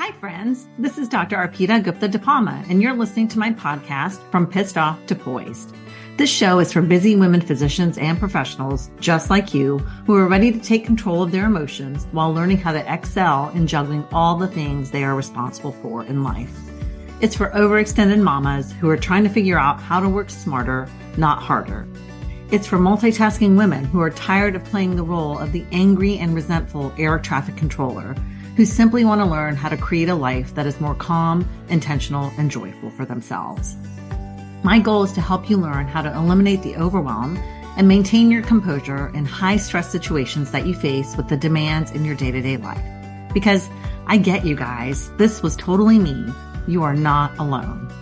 Hi, friends. This is Dr. Arpita Gupta Dipalma, and you're listening to my podcast, From Pissed Off to Poised. This show is for busy women physicians and professionals just like you who are ready to take control of their emotions while learning how to excel in juggling all the things they are responsible for in life. It's for overextended mamas who are trying to figure out how to work smarter, not harder. It's for multitasking women who are tired of playing the role of the angry and resentful air traffic controller, who simply want to learn how to create a life that is more calm, intentional, and joyful for themselves. My goal is to help you learn how to eliminate the overwhelm and maintain your composure in high-stress situations that you face with the demands in your day-to-day life. Because I get you guys, this was totally me. You are not alone.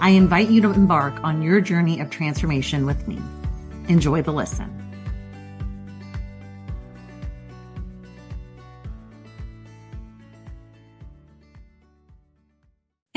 I invite you to embark on your journey of transformation with me. Enjoy the listen.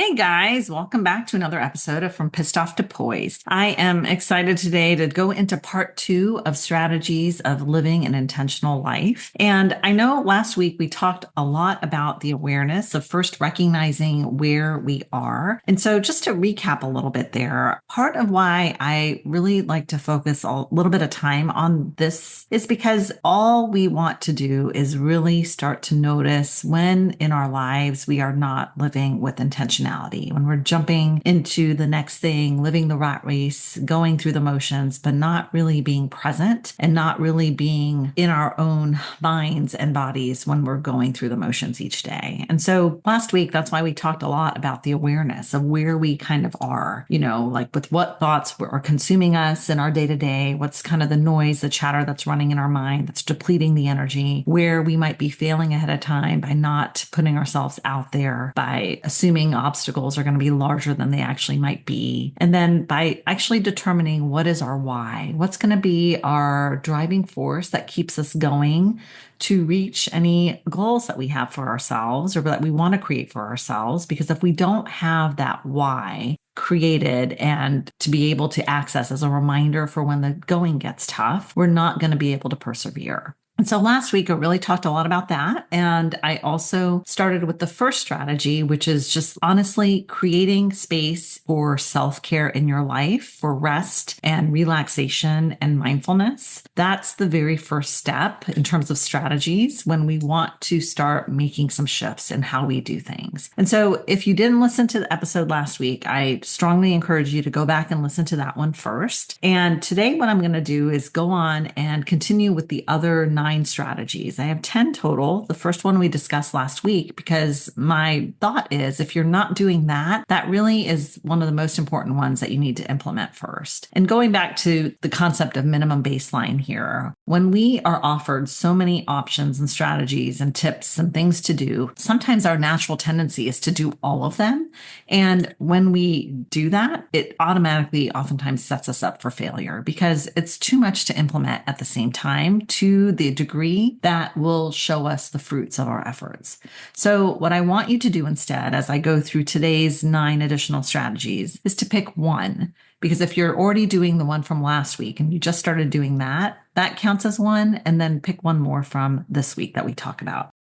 Hey guys, welcome back to another episode of From Pissed Off to Poised. I am excited today to go into part 2 of strategies of living an intentional life. And I know last week we talked a lot about the awareness of first recognizing where we are. And so just to recap a little bit there, part of why I really like to focus a little bit of time on this is because all we want to do is really start to notice when in our lives we are not living with intentionality. When we're jumping into the next thing, living the rat race, going through the motions, but not really being present and not really being in our own minds and bodies when we're going through the motions each day. And so last week, that's why we talked a lot about the awareness of where we kind of are, like with what thoughts are consuming us in our day to day, what's kind of the noise, the chatter that's running in our mind that's depleting the energy, where we might be failing ahead of time by not putting ourselves out there, by assuming obstacles are going to be larger than they actually might be. And then by actually determining what is our why, what's going to be our driving force that keeps us going to reach any goals that we have for ourselves or that we want to create for ourselves. Because if we don't have that why created and to be able to access as a reminder for when the going gets tough, we're not going to be able to persevere. And so last week, I really talked a lot about that. And I also started with the first strategy, which is just honestly creating space for self-care in your life, for rest and relaxation and mindfulness. That's the very first step in terms of strategies when we want to start making some shifts in how we do things. And so if you didn't listen to the episode last week, I strongly encourage you to go back and listen to that one first. And today, what I'm going to do is go on and continue with the other 9 strategies. I have 10 total. The first one we discussed last week, because my thought is if you're not doing that, that really is one of the most important ones that you need to implement first. And going back to the concept of minimum baseline here, when we are offered so many options and strategies and tips and things to do, sometimes our natural tendency is to do all of them. And when we do that, it automatically oftentimes sets us up for failure because it's too much to implement at the same time to the degree that will show us the fruits of our efforts. So what I want you to do instead, as I go through today's 9 additional strategies, is to pick one. Because if you're already doing the one from last week and you just started doing that, that counts as one, and then pick one more from this week that we talk about.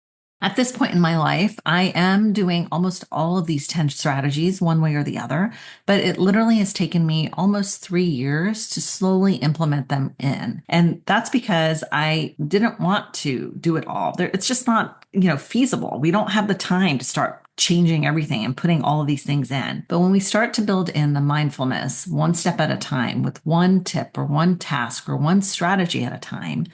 At this point in my life, I am doing almost all of these 10 strategies one way or the other, but it literally has taken me almost 3 years to slowly implement them in. And that's because I didn't want to do it all. It's just not, feasible. We don't have the time to start changing everything and putting all of these things in. But when we start to build in the mindfulness one step at a time with one tip or one task or one strategy at a time,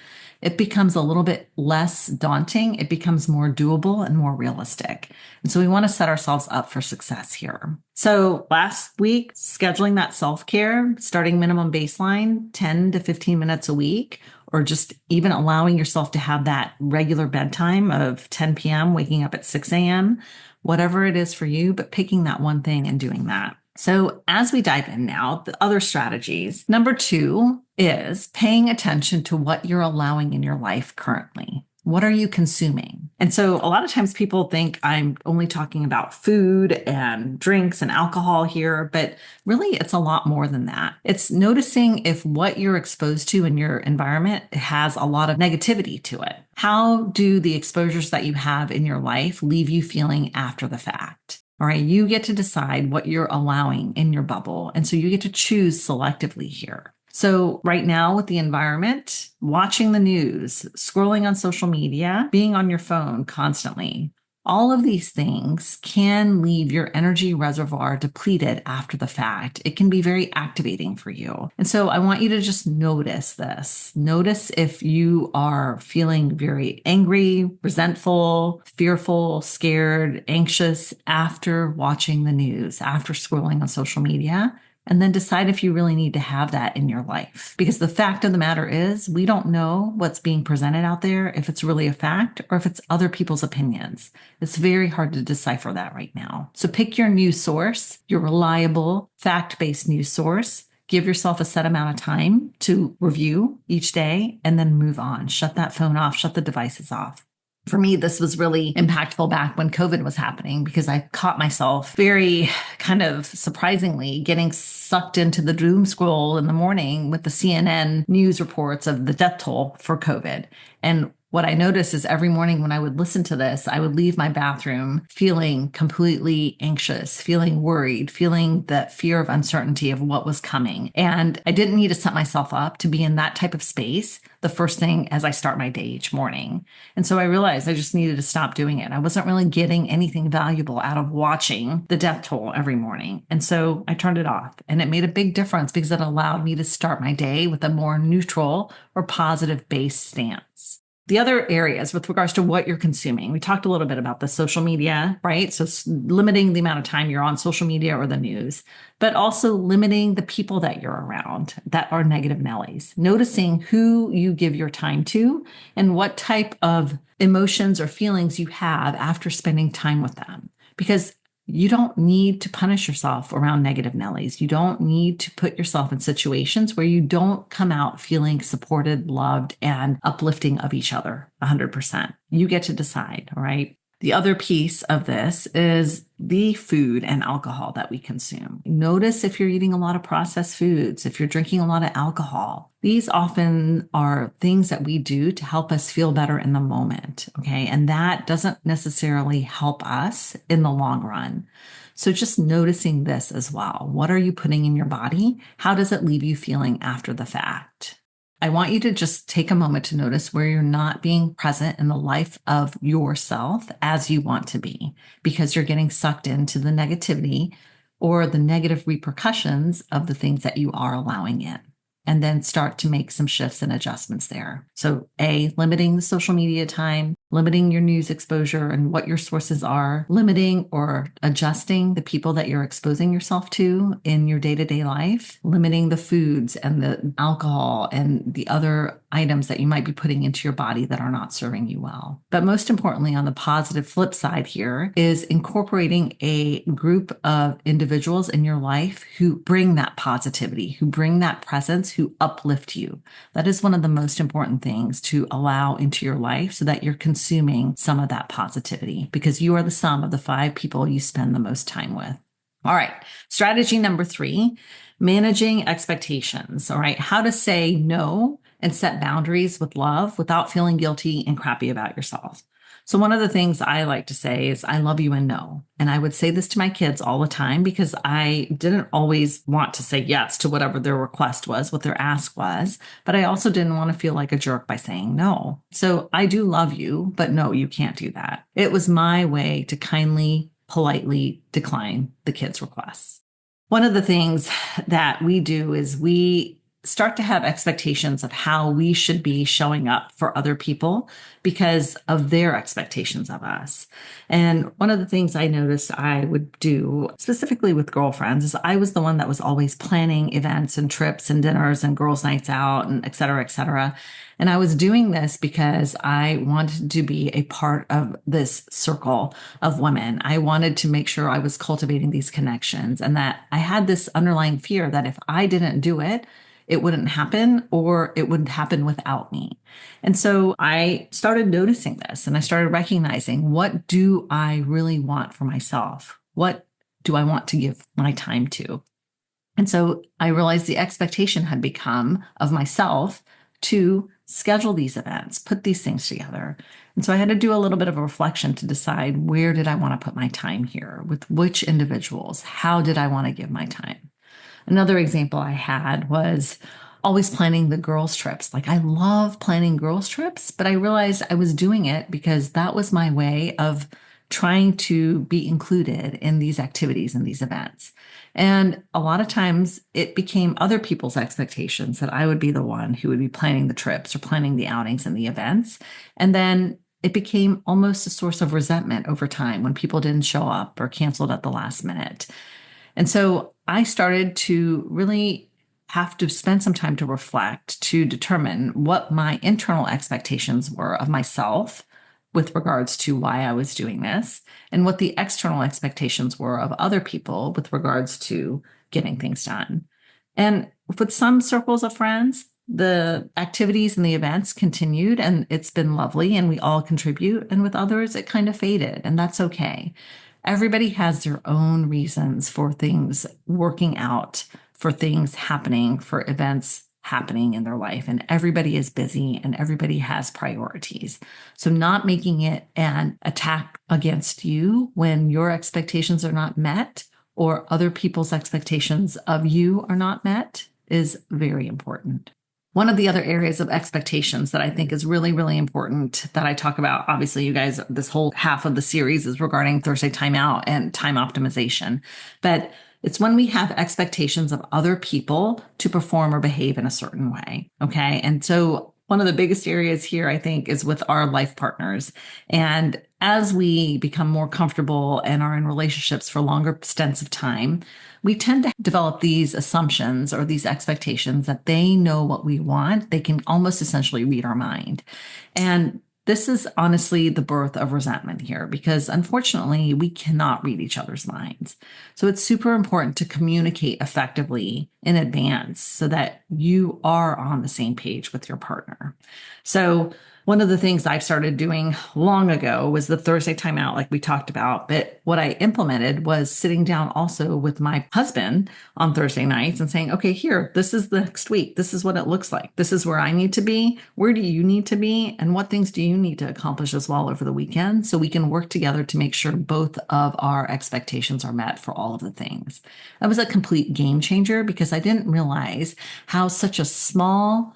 it becomes a little bit less daunting. It becomes more doable and more realistic. And so we want to set ourselves up for success here. So last week, scheduling that self-care, starting minimum baseline, 10 to 15 minutes a week, or just even allowing yourself to have that regular bedtime of 10 p.m., waking up at 6 a.m., whatever it is for you, but picking that one thing and doing that. So as we dive in now, the other strategies, number 2 is paying attention to what you're allowing in your life currently. What are you consuming? And so a lot of times people think I'm only talking about food and drinks and alcohol here, but really it's a lot more than that. It's noticing if what you're exposed to in your environment has a lot of negativity to it. How do the exposures that you have in your life leave you feeling after the fact? All right, you get to decide what you're allowing in your bubble. And so you get to choose selectively here. So right now with the environment, watching the news, scrolling on social media, being on your phone constantly, all of these things can leave your energy reservoir depleted after the fact. It can be very activating for you. And so I want you to just notice this. Notice if you are feeling very angry, resentful, fearful, scared, anxious after watching the news, after scrolling on social media. And then decide if you really need to have that in your life. Because the fact of the matter is, we don't know what's being presented out there, if it's really a fact or if it's other people's opinions. It's very hard to decipher that right now. So pick your news source, your reliable, fact-based news source. Give yourself a set amount of time to review each day and then move on. Shut that phone off, shut the devices off. For me, this was really impactful back when COVID was happening because I caught myself very kind of surprisingly getting sucked into the doom scroll in the morning with the CNN news reports of the death toll for COVID. And what I noticed is every morning when I would listen to this, I would leave my bathroom feeling completely anxious, feeling worried, feeling that fear of uncertainty of what was coming. And I didn't need to set myself up to be in that type of space the first thing as I start my day each morning. And so I realized I just needed to stop doing it. I wasn't really getting anything valuable out of watching the death toll every morning. And so I turned it off. And it made a big difference because it allowed me to start my day with a more neutral or positive based stance. The other areas with regards to what you're consuming, we talked a little bit about the social media, right? So limiting the amount of time you're on social media or the news, but also limiting the people that you're around that are negative Nellies, noticing who you give your time to and what type of emotions or feelings you have after spending time with them. Because you don't need to punish yourself around negative Nellies. You don't need to put yourself in situations where you don't come out feeling supported, loved, and uplifting of each other 100%. You get to decide, all right? The other piece of this is the food and alcohol that we consume. Notice if you're eating a lot of processed foods, if you're drinking a lot of alcohol. These often are things that we do to help us feel better in the moment, okay? And that doesn't necessarily help us in the long run. So just noticing this as well. What are you putting in your body? How does it leave you feeling after the fact? I want you to just take a moment to notice where you're not being present in the life of yourself as you want to be because you're getting sucked into the negativity or the negative repercussions of the things that you are allowing in. And then start to make some shifts and adjustments there. So limiting the social media time, limiting your news exposure and what your sources are, limiting or adjusting the people that you're exposing yourself to in your day-to-day life, limiting the foods and the alcohol and the other items that you might be putting into your body that are not serving you well. But most importantly, on the positive flip side here is incorporating a group of individuals in your life who bring that positivity, who bring that presence, who uplift you. That is one of the most important things to allow into your life so that you're consuming some of that positivity because you are the sum of the 5 people you spend the most time with. All right. Strategy number 3, managing expectations. All right. How to say no and set boundaries with love without feeling guilty and crappy about yourself. So one of the things I like to say is I love you and no. And I would say this to my kids all the time because I didn't always want to say yes to whatever their request was, what their ask was, but I also didn't want to feel like a jerk by saying no. So I do love you, but no, you can't do that. It was my way to kindly, politely decline the kids' requests. One of the things that we do is we start to have expectations of how we should be showing up for other people because of their expectations of us. And one of the things I noticed I would do specifically with girlfriends is I was the one that was always planning events and trips and dinners and girls' nights out and et cetera, et cetera. And I was doing this because I wanted to be a part of this circle of women. I wanted to make sure I was cultivating these connections and that I had this underlying fear that if I didn't do it, it wouldn't happen or it would happen without me. And so I started noticing this and I started recognizing, what do I really want for myself? What do I want to give my time to? And so I realized the expectation had become of myself to schedule these events, put these things together. And so I had to do a little bit of a reflection to decide, where did I want to put my time here? With which individuals? How did I want to give my time? Another example I had was always planning the girls' trips. Like, I love planning girls' trips, but I realized I was doing it because that was my way of trying to be included in these activities and these events. And a lot of times it became other people's expectations that I would be the one who would be planning the trips or planning the outings and the events. And then it became almost a source of resentment over time when people didn't show up or canceled at the last minute. And so I started to really have to spend some time to reflect, to determine what my internal expectations were of myself with regards to why I was doing this, and what the external expectations were of other people with regards to getting things done. And with some circles of friends, the activities and the events continued and it's been lovely and we all contribute. And with others, it kind of faded, and that's okay. Everybody has their own reasons for things working out, for things happening, for events happening in their life. And everybody is busy and everybody has priorities. So not making it an attack against you when your expectations are not met or other people's expectations of you are not met is very important. One of the other areas of expectations that I think is really, really important that I talk about, obviously, you guys, this whole half of the series is regarding Thursday timeout and time optimization. But it's when we have expectations of other people to perform or behave in a certain way. Okay. And so one of the biggest areas here, I think, is with our life partners. And as we become more comfortable and are in relationships for longer stints of time, we tend to develop these assumptions or these expectations that they know what we want. They can almost essentially read our mind. And this is honestly the birth of resentment here, because unfortunately, we cannot read each other's minds. So it's super important to communicate effectively in advance so that you are on the same page with your partner. So one of the things I've started doing long ago was the Thursday timeout, like we talked about. But what I implemented was sitting down also with my husband on Thursday nights and saying, okay, here, this is the next week. This is what it looks like. This is where I need to be. Where do you need to be? And what things do you need to accomplish as well over the weekend, so we can work together to make sure both of our expectations are met for all of the things. That was a complete game changer, because I didn't realize how such a small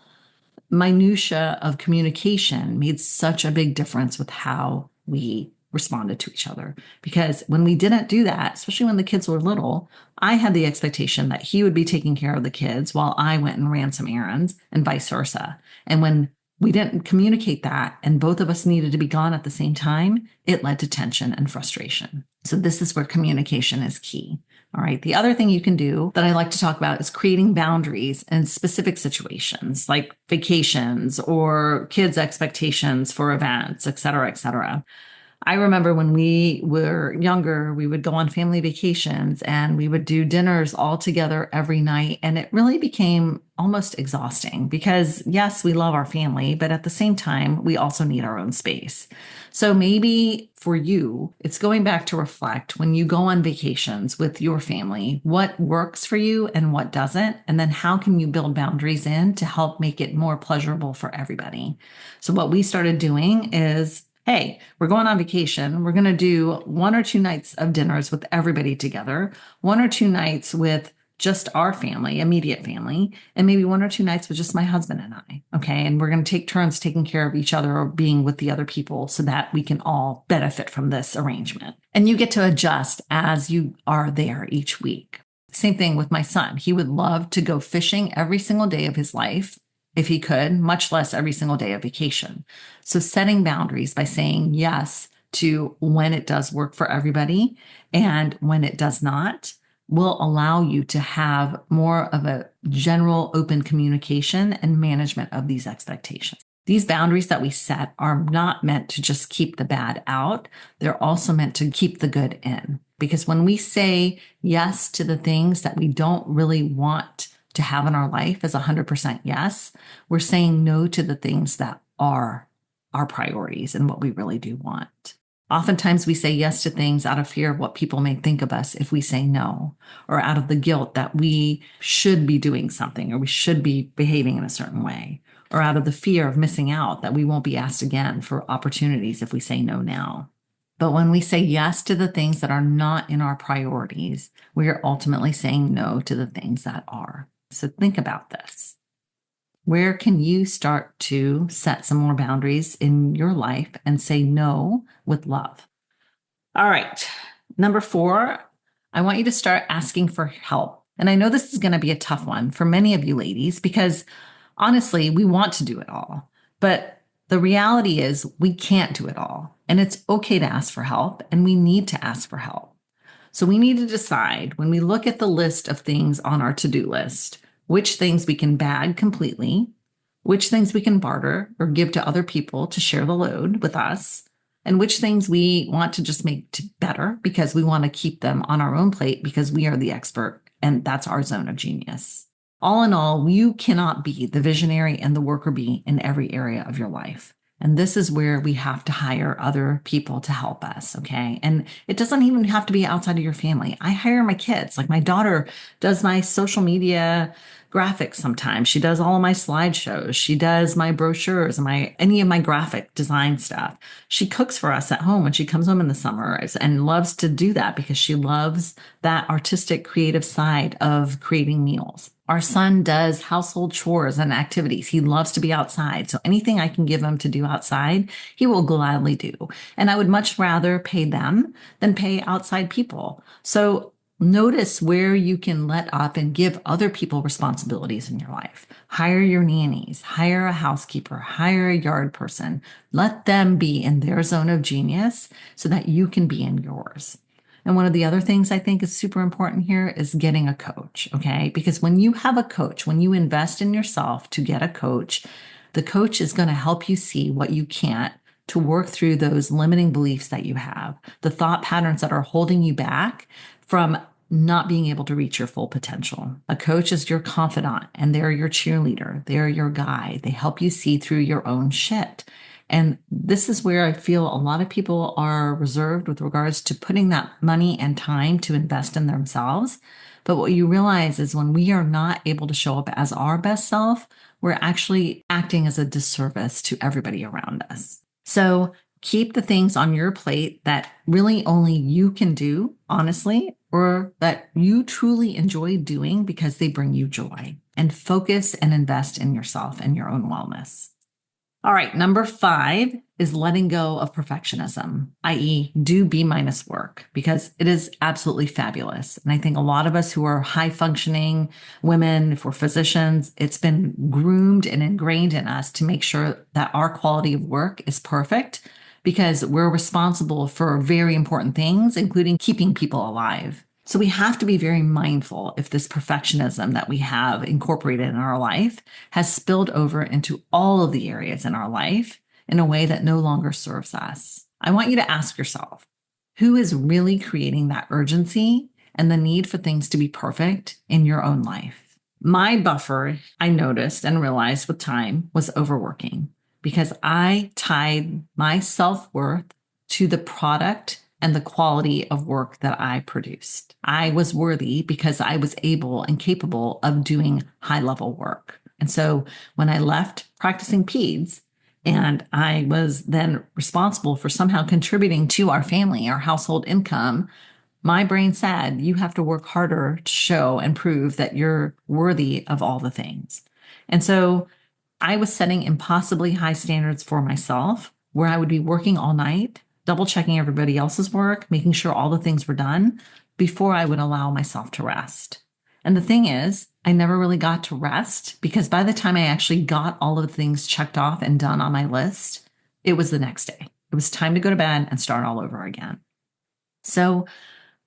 minutia of communication made such a big difference with how we responded to each other. Because when we didn't do that, especially when the kids were little, I had the expectation that he would be taking care of the kids while I went and ran some errands, and vice versa. And when we didn't communicate that and both of us needed to be gone at the same time, it led to tension and frustration. So this is where communication is key. All right. The other thing you can do that I like to talk about is creating boundaries in specific situations like vacations or kids' expectations for events, et cetera, et cetera. I remember when we were younger, we would go on family vacations and we would do dinners all together every night. And it really became almost exhausting because, yes, we love our family, but at the same time, we also need our own space. So maybe for you, it's going back to reflect when you go on vacations with your family, what works for you and what doesn't, and then how can you build boundaries in to help make it more pleasurable for everybody. So what we started doing is, hey, we're going on vacation. We're going to do 1 or 2 nights of dinners with everybody together, 1 or 2 nights with just our family, immediate family, and maybe 1 or 2 nights with just my husband and I. Okay. And we're going to take turns taking care of each other or being with the other people so that we can all benefit from this arrangement. And you get to adjust as you are there each week. Same thing with my son. He would love to go fishing every single day of his life, if he could, much less every single day of vacation. So setting boundaries by saying yes to when it does work for everybody and when it does not will allow you to have more of a general open communication and management of these expectations. These boundaries that we set are not meant to just keep the bad out. They're also meant to keep the good in. Because when we say yes to the things that we don't really want to have in our life is 100% yes, we're saying no to the things that are our priorities and what we really do want. Oftentimes we say yes to things out of fear of what people may think of us if we say no, or out of the guilt that we should be doing something or we should be behaving in a certain way, or out of the fear of missing out that we won't be asked again for opportunities if we say no now. But when we say yes to the things that are not in our priorities, we are ultimately saying no to the things that are. So think about this. Where can you start to set some more boundaries in your life and say no with love? All right. Number 4, I want you to start asking for help. And I know this is going to be a tough one for many of you ladies because honestly, we want to do it all. But the reality is we can't do it all. And it's okay to ask for help, and we need to ask for help. So we need to decide when we look at the list of things on our to-do list, which things we can bag completely, which things we can barter or give to other people to share the load with us, and which things we want to just make better because we want to keep them on our own plate because we are the expert and that's our zone of genius. All in all, you cannot be the visionary and the worker bee in every area of your life. And this is where we have to hire other people to help us, okay? And it doesn't even have to be outside of your family. I hire my kids. Like my daughter does my social media graphics sometimes. She does all of my slideshows. She does my brochures and any of my graphic design stuff. She cooks for us at home when she comes home in the summer and loves to do that because she loves that artistic, creative side of creating meals. Our son does household chores and activities. He loves to be outside. So anything I can give him to do outside, he will gladly do. And I would much rather pay them than pay outside people. So notice where you can let up and give other people responsibilities in your life. Hire your nannies, hire a housekeeper, hire a yard person. Let them be in their zone of genius so that you can be in yours. And one of the other things I think is super important here is getting a coach, okay? Because when you have a coach, when you invest in yourself to get a coach, the coach is going to help you see what you can't, to work through those limiting beliefs that you have, the thought patterns that are holding you back from not being able to reach your full potential. A coach is your confidant and they're your cheerleader. They're your guide. They help you see through your own shit. And this is where I feel a lot of people are reserved with regards to putting that money and time to invest in themselves. But what you realize is when we are not able to show up as our best self, we're actually acting as a disservice to everybody around us. So keep the things on your plate that really only you can do, honestly, or that you truly enjoy doing because they bring you joy, and focus and invest in yourself and your own wellness. All right, number 5 is letting go of perfectionism, i.e. do B- work, because it is absolutely fabulous. And I think a lot of us who are high functioning women, if we're physicians, it's been groomed and ingrained in us to make sure that our quality of work is perfect because we're responsible for very important things, including keeping people alive. So we have to be very mindful if this perfectionism that we have incorporated in our life has spilled over into all of the areas in our life in a way that no longer serves us. I want you to ask yourself, who is really creating that urgency and the need for things to be perfect in your own life? My buffer, I noticed and realized with time, was overworking because I tied my self-worth to the product and the quality of work that I produced. I was worthy because I was able and capable of doing high level work. And so when I left practicing peds and I was then responsible for somehow contributing to our family, our household income, my brain said, you have to work harder to show and prove that you're worthy of all the things. And so I was setting impossibly high standards for myself where I would be working all night, double checking everybody else's work, making sure all the things were done before I would allow myself to rest. And the thing is, I never really got to rest because by the time I actually got all of the things checked off and done on my list, it was the next day. It was time to go to bed and start all over again. So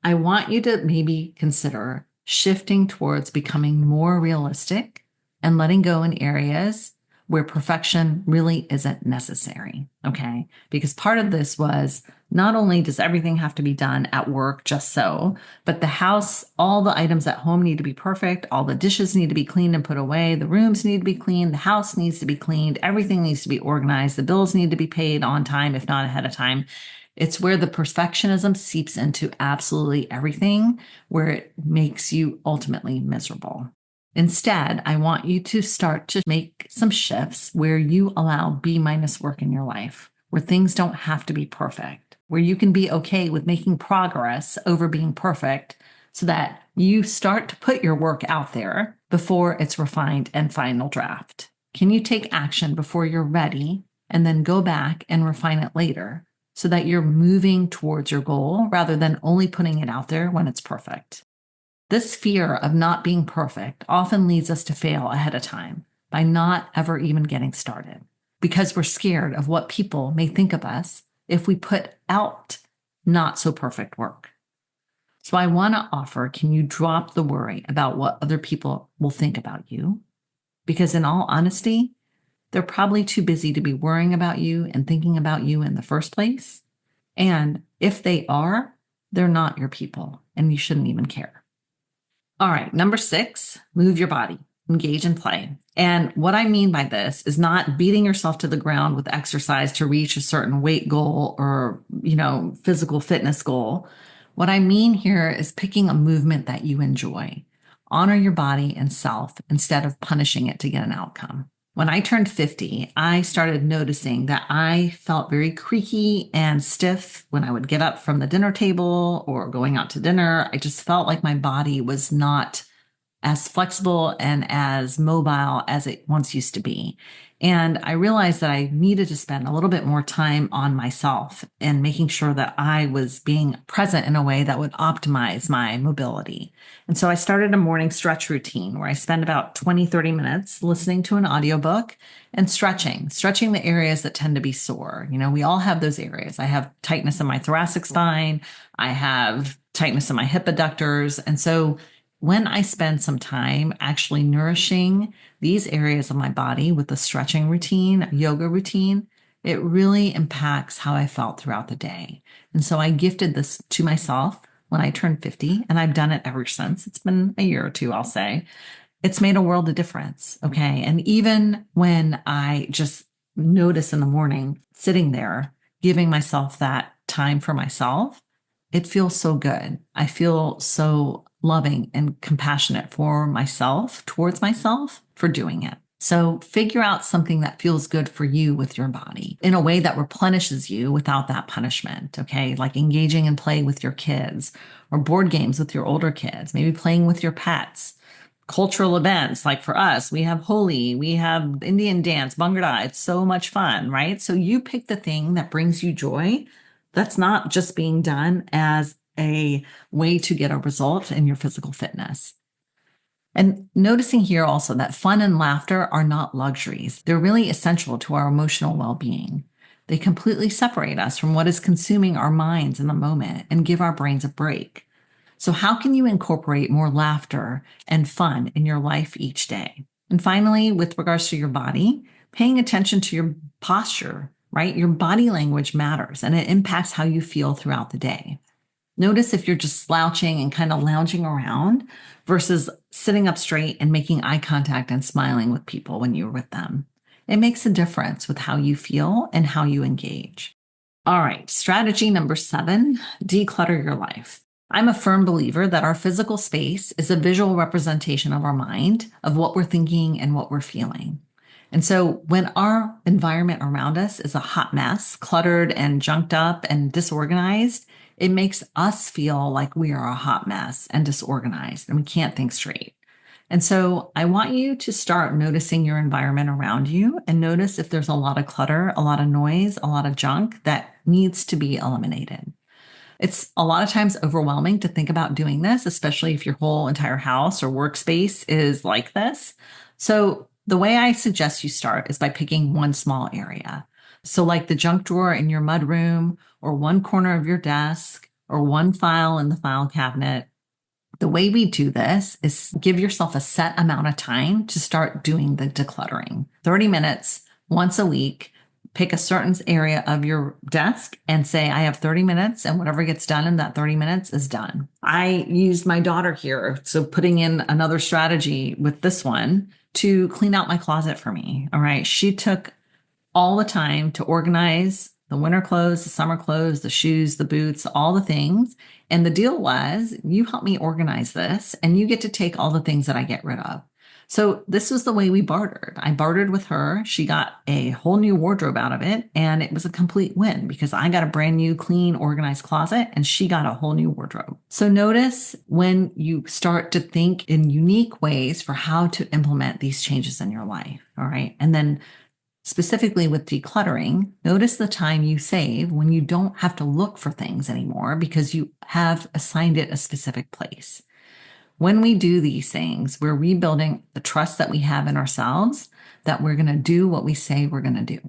I want you to maybe consider shifting towards becoming more realistic and letting go in areas where perfection really isn't necessary. Okay. Because part of this was not only does everything have to be done at work just so, but the house, all the items at home need to be perfect. All the dishes need to be cleaned and put away. The rooms need to be cleaned. The house needs to be cleaned. Everything needs to be organized. The bills need to be paid on time, if not ahead of time. It's where the perfectionism seeps into absolutely everything, where it makes you ultimately miserable. Instead, I want you to start to make some shifts where you allow B minus work in your life, where things don't have to be perfect, where you can be okay with making progress over being perfect so that you start to put your work out there before it's refined and final draft. Can you take action before you're ready and then go back and refine it later so that you're moving towards your goal rather than only putting it out there when it's perfect? This fear of not being perfect often leads us to fail ahead of time by not ever even getting started because we're scared of what people may think of us if we put out not so perfect work. So I want to offer, can you drop the worry about what other people will think about you? Because in all honesty, they're probably too busy to be worrying about you and thinking about you in the first place. And if they are, they're not your people and you shouldn't even care. All right, number 6, move your body, engage in play. And what I mean by this is not beating yourself to the ground with exercise to reach a certain weight goal or, physical fitness goal. What I mean here is picking a movement that you enjoy. Honor your body and self instead of punishing it to get an outcome. When I turned 50, I started noticing that I felt very creaky and stiff when I would get up from the dinner table or going out to dinner. I just felt like my body was not as flexible and as mobile as it once used to be. And I realized that I needed to spend a little bit more time on myself and making sure that I was being present in a way that would optimize my mobility. And so I started a morning stretch routine where I spend about 20, 30 minutes listening to an audiobook and stretching the areas that tend to be sore. We all have those areas. I have tightness in my thoracic spine. I have tightness in my hip adductors. And so when I spend some time actually nourishing these areas of my body with a stretching routine, yoga routine, it really impacts how I felt throughout the day. And so I gifted this to myself when I turned 50, and I've done it ever since. It's been a year or two, I'll say. It's made a world of difference. Okay. And even when I just notice in the morning, sitting there, giving myself that time for myself, it feels so good. I feel so loving and compassionate for myself, towards myself for doing it. So figure out something that feels good for you with your body in a way that replenishes you without that punishment. Okay. Like engaging in play with your kids or board games with your older kids, maybe playing with your pets. Cultural events, like for us, we have Holi, we have Indian dance, Bhangra. It's so much fun, right? So you pick the thing that brings you joy. That's not just being done as a way to get a result in your physical fitness. And noticing here also that fun and laughter are not luxuries. They're really essential to our emotional well-being. They completely separate us from what is consuming our minds in the moment and give our brains a break. So how can you incorporate more laughter and fun in your life each day? And finally, with regards to your body, paying attention to your posture, right? Your body language matters and it impacts how you feel throughout the day. Notice if you're just slouching and kind of lounging around versus sitting up straight and making eye contact and smiling with people when you're with them. It makes a difference with how you feel and how you engage. All right, strategy number 7, declutter your life. I'm a firm believer that our physical space is a visual representation of our mind, of what we're thinking and what we're feeling. And so when our environment around us is a hot mess, cluttered and junked up and disorganized, it makes us feel like we are a hot mess and disorganized and we can't think straight. And so I want you to start noticing your environment around you and notice if there's a lot of clutter, a lot of noise, a lot of junk that needs to be eliminated. It's a lot of times overwhelming to think about doing this, especially if your whole entire house or workspace is like this. So the way I suggest you start is by picking one small area. So like the junk drawer in your mudroom or one corner of your desk or one file in the file cabinet, the way we do this is give yourself a set amount of time to start doing the decluttering. 30 minutes once a week. Pick a certain area of your desk and say, I have 30 minutes, and whatever gets done in that 30 minutes is done. I used my daughter here. So putting in another strategy with this one to clean out my closet for me. All right. She took all the time to organize the winter clothes, the summer clothes, the shoes, the boots, all the things. And the deal was, you help me organize this and you get to take all the things that I get rid of. So this was the way we bartered. I bartered with her. She got a whole new wardrobe out of it. And it was a complete win because I got a brand new, clean, organized closet and she got a whole new wardrobe. So notice when you start to think in unique ways for how to implement these changes in your life. All right. And then specifically with decluttering, notice the time you save when you don't have to look for things anymore because you have assigned it a specific place. When we do these things, we're rebuilding the trust that we have in ourselves that we're going to do what we say we're going to do.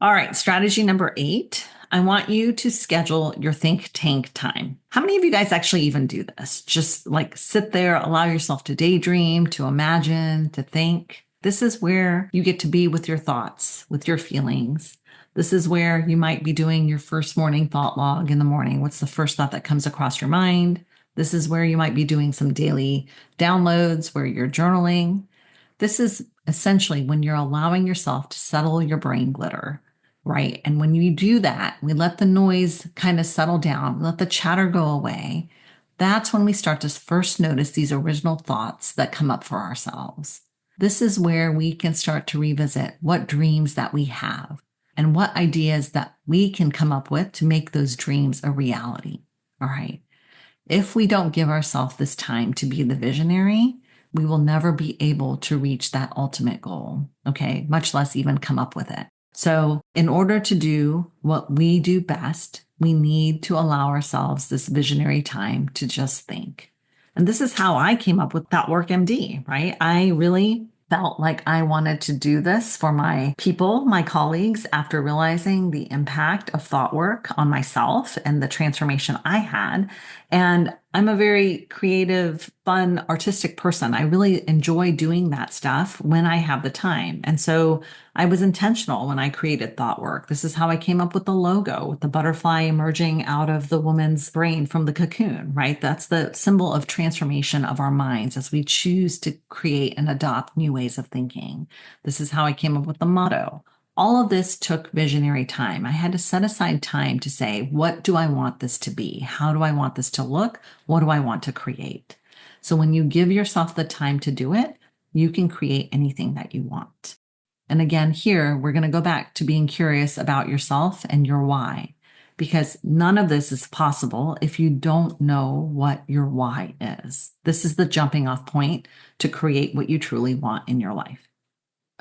All right, strategy number 8. I want you to schedule your think tank time. How many of you guys actually even do this? Just like sit there, allow yourself to daydream, to imagine, to think. This is where you get to be with your thoughts, with your feelings. This is where you might be doing your first morning thought log in the morning. What's the first thought that comes across your mind? This is where you might be doing some daily downloads, where you're journaling. This is essentially when you're allowing yourself to settle your brain glitter, right? And when you do that, we let the noise kind of settle down, let the chatter go away. That's when we start to first notice these original thoughts that come up for ourselves. This is where we can start to revisit what dreams that we have and what ideas that we can come up with to make those dreams a reality. All right. If we don't give ourselves this time to be the visionary, we will never be able to reach that ultimate goal, okay? Much less even come up with it. So in order to do what we do best, we need to allow ourselves this visionary time to just think. And this is how I came up with Work MD, right? I really felt like I wanted to do this for my people, my colleagues, after realizing the impact of thought work on myself and the transformation I had. And I'm a very creative, fun, artistic person. I really enjoy doing that stuff when I have the time. And so I was intentional when I created thought work. This is how I came up with the logo, with the butterfly emerging out of the woman's brain from the cocoon, right? That's the symbol of transformation of our minds as we choose to create and adopt new ways of thinking. This is how I came up with the motto. All of this took visionary time. I had to set aside time to say, what do I want this to be? How do I want this to look? What do I want to create? So when you give yourself the time to do it, you can create anything that you want. And again, here, we're going to go back to being curious about yourself and your why, because none of this is possible if you don't know what your why is. This is the jumping off point to create what you truly want in your life.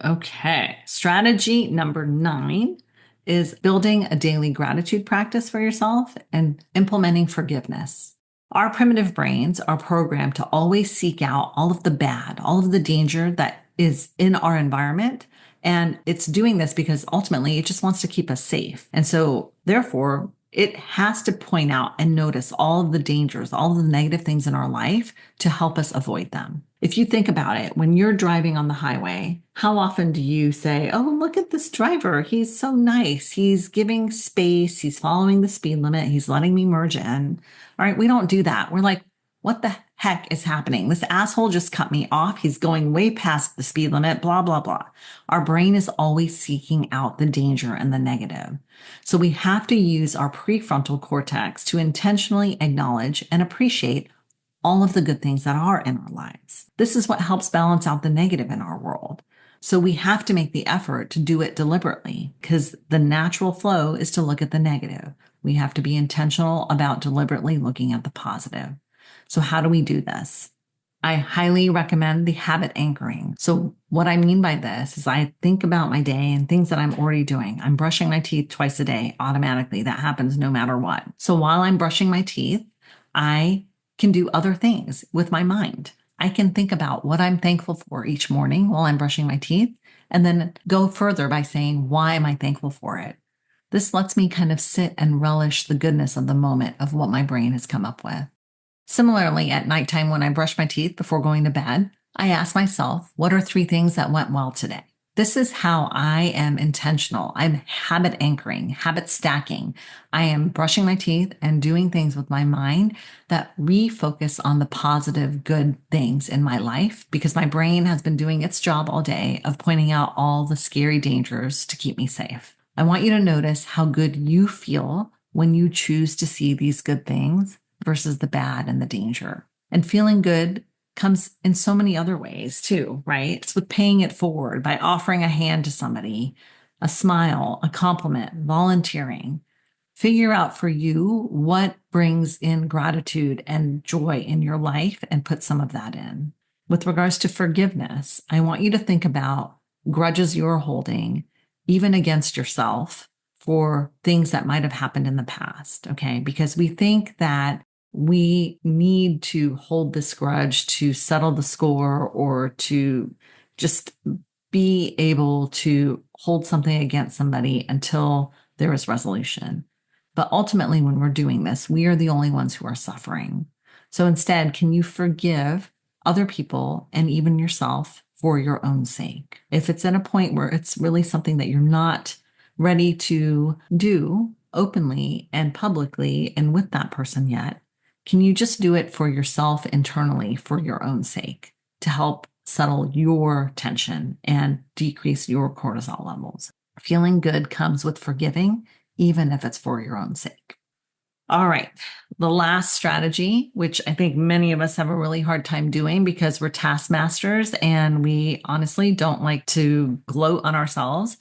Okay, strategy number 9 is building a daily gratitude practice for yourself and implementing forgiveness. Our primitive brains are programmed to always seek out all of the bad, all of the danger that is in our environment. And it's doing this because ultimately it just wants to keep us safe. And so therefore, it has to point out and notice all of the dangers, all of the negative things in our life to help us avoid them. If you think about it, when you're driving on the highway, how often do you say, oh, look at this driver. He's so nice. He's giving space. He's following the speed limit. He's letting me merge in. All right. We don't do that. We're like, what the heck is happening? This asshole just cut me off. He's going way past the speed limit, blah, blah, blah. Our brain is always seeking out the danger and the negative. So we have to use our prefrontal cortex to intentionally acknowledge and appreciate all of the good things that are in our lives. This is what helps balance out the negative in our world. So we have to make the effort to do it deliberately because the natural flow is to look at the negative. We have to be intentional about deliberately looking at the positive. So how do we do this? I highly recommend the habit anchoring. So what I mean by this is I think about my day and things that I'm already doing. I'm brushing my teeth twice a day automatically. That happens no matter what. So while I'm brushing my teeth, I can do other things with my mind. I can think about what I'm thankful for each morning while I'm brushing my teeth, and then go further by saying, why am I thankful for it? This lets me kind of sit and relish the goodness of the moment of what my brain has come up with. Similarly, at nighttime, when I brush my teeth before going to bed, I ask myself, what are 3 things that went well today? This is how I am intentional. I'm habit anchoring, habit stacking. I am brushing my teeth and doing things with my mind that refocus on the positive, good things in my life because my brain has been doing its job all day of pointing out all the scary dangers to keep me safe. I want you to notice how good you feel when you choose to see these good things versus the bad and the danger. And feeling good comes in so many other ways too, right? It's with paying it forward by offering a hand to somebody, a smile, a compliment, volunteering. Figure out for you what brings in gratitude and joy in your life and put some of that in. With regards to forgiveness, I want you to think about grudges you're holding, even against yourself, for things that might have happened in the past. Okay. Because we think that we need to hold this grudge to settle the score or to just be able to hold something against somebody until there is resolution. But ultimately, when we're doing this, we are the only ones who are suffering. So instead, can you forgive other people and even yourself for your own sake? If it's at a point where it's really something that you're not ready to do openly and publicly and with that person yet, can you just do it for yourself internally for your own sake to help settle your tension and decrease your cortisol levels? Feeling good comes with forgiving, even if it's for your own sake. All right. The last strategy, which I think many of us have a really hard time doing because we're taskmasters and we honestly don't like to gloat on ourselves,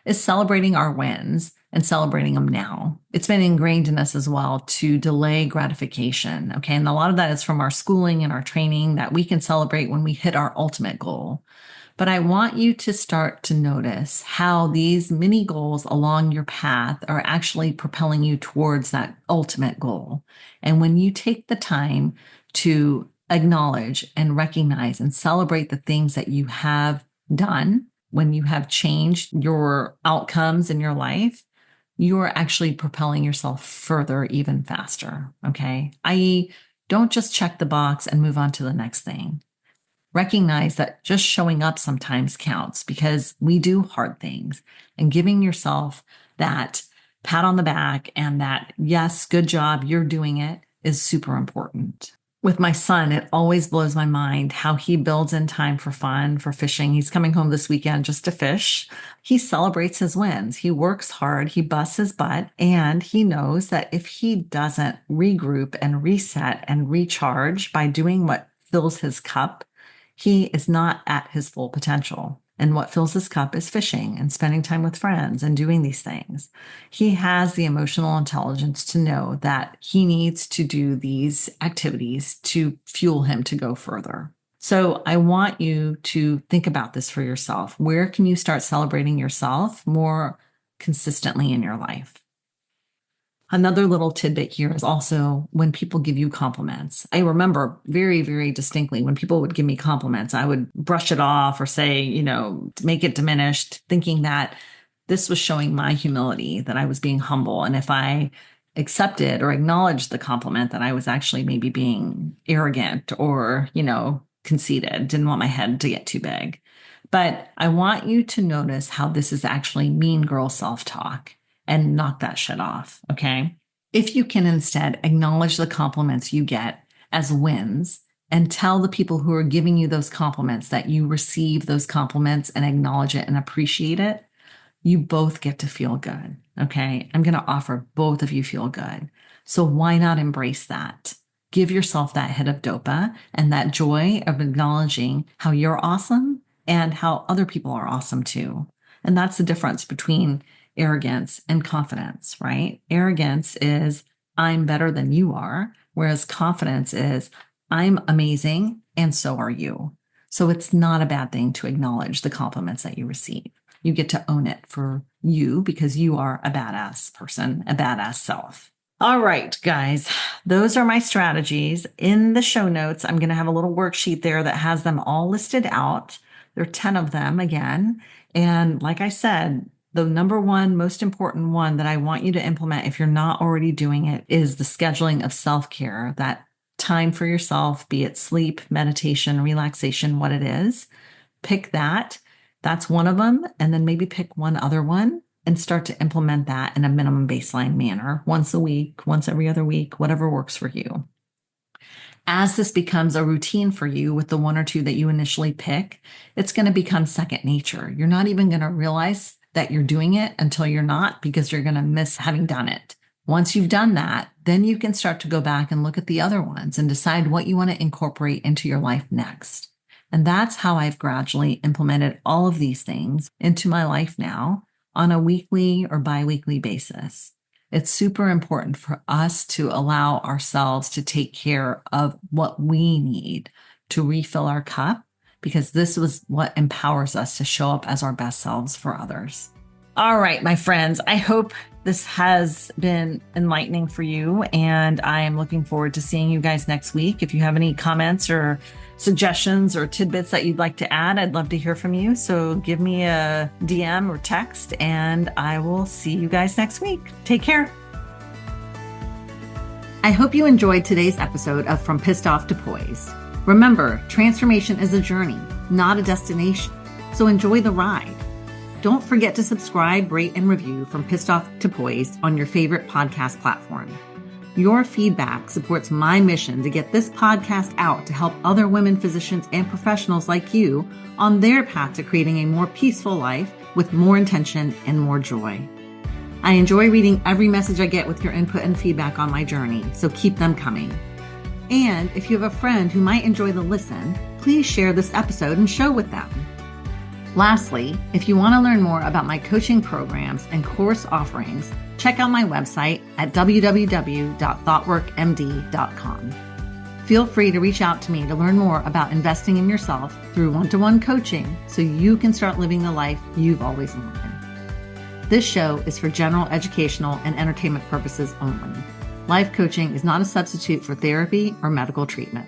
is celebrating our wins and celebrating them now. It's been ingrained in us as well to delay gratification. Okay. And a lot of that is from our schooling and our training that we can celebrate when we hit our ultimate goal. But I want you to start to notice how these mini goals along your path are actually propelling you towards that ultimate goal. And when you take the time to acknowledge and recognize and celebrate the things that you have done, when you have changed your outcomes in your life, you are actually propelling yourself further even faster. Okay. I.e., don't just check the box and move on to the next thing. Recognize that just showing up sometimes counts because we do hard things, and giving yourself that pat on the back and that, yes, good job, you're doing it, is super important. With my son, it always blows my mind how he builds in time for fun, for fishing. He's coming home this weekend just to fish. He celebrates his wins. He works hard. He busts his butt. And he knows that if he doesn't regroup and reset and recharge by doing what fills his cup, he is not at his full potential. And what fills his cup is fishing and spending time with friends and doing these things. He has the emotional intelligence to know that he needs to do these activities to fuel him to go further. So I want you to think about this for yourself. Where can you start celebrating yourself more consistently in your life? Another little tidbit here is also when people give you compliments. I remember very, very distinctly when people would give me compliments, I would brush it off or say, make it diminished, thinking that this was showing my humility, that I was being humble. And if I accepted or acknowledged the compliment, that I was actually maybe being arrogant or, conceited, didn't want my head to get too big. But I want you to notice how this is actually mean girl self-talk and knock that shit off. Okay. If you can instead acknowledge the compliments you get as wins and tell the people who are giving you those compliments that you receive those compliments and acknowledge it and appreciate it, you both get to feel good. Okay. I'm going to offer both of you feel good. So why not embrace that? Give yourself that hit of dopa and that joy of acknowledging how you're awesome and how other people are awesome too. And that's the difference between arrogance and confidence, right? Arrogance is I'm better than you are, whereas confidence is I'm amazing and so are you. So it's not a bad thing to acknowledge the compliments that you receive. You get to own it for you because you are a badass person, a badass self. All right, guys, those are my strategies. In the show notes, I'm going to have a little worksheet there that has them all listed out. There are 10 of them again. And like I said, the number one most important one that I want you to implement if you're not already doing it is the scheduling of self-care, that time for yourself, be it sleep, meditation, relaxation, what it is. Pick that. That's one of them. And then maybe pick one other one and start to implement that in a minimum baseline manner, once a week, once every other week, whatever works for you. As this becomes a routine for you with the one or two that you initially pick, it's going to become second nature. You're not even going to realize that you're doing it until you're not, because you're going to miss having done it. Once you've done that, then you can start to go back and look at the other ones and decide what you want to incorporate into your life next. And that's how I've gradually implemented all of these things into my life now on a weekly or bi-weekly basis. It's super important for us to allow ourselves to take care of what we need to refill our cup, because this was what empowers us to show up as our best selves for others. All right, my friends, I hope this has been enlightening for you, and I am looking forward to seeing you guys next week. If you have any comments or suggestions or tidbits that you'd like to add, I'd love to hear from you. So give me a DM or text, and I will see you guys next week. Take care. I hope you enjoyed today's episode of From Pissed Off to Poised. Remember, transformation is a journey, not a destination. So enjoy the ride. Don't forget to subscribe, rate, and review From Pissed Off to Poised on your favorite podcast platform. Your feedback supports my mission to get this podcast out to help other women physicians and professionals like you on their path to creating a more peaceful life with more intention and more joy. I enjoy reading every message I get with your input and feedback on my journey, so keep them coming. And if you have a friend who might enjoy the listen, please share this episode and show with them. Lastly, if you want to learn more about my coaching programs and course offerings, check out my website at www.thoughtworkmd.com. Feel free to reach out to me to learn more about investing in yourself through one-to-one coaching so you can start living the life you've always wanted. This show is for general educational and entertainment purposes only. Life coaching is not a substitute for therapy or medical treatment.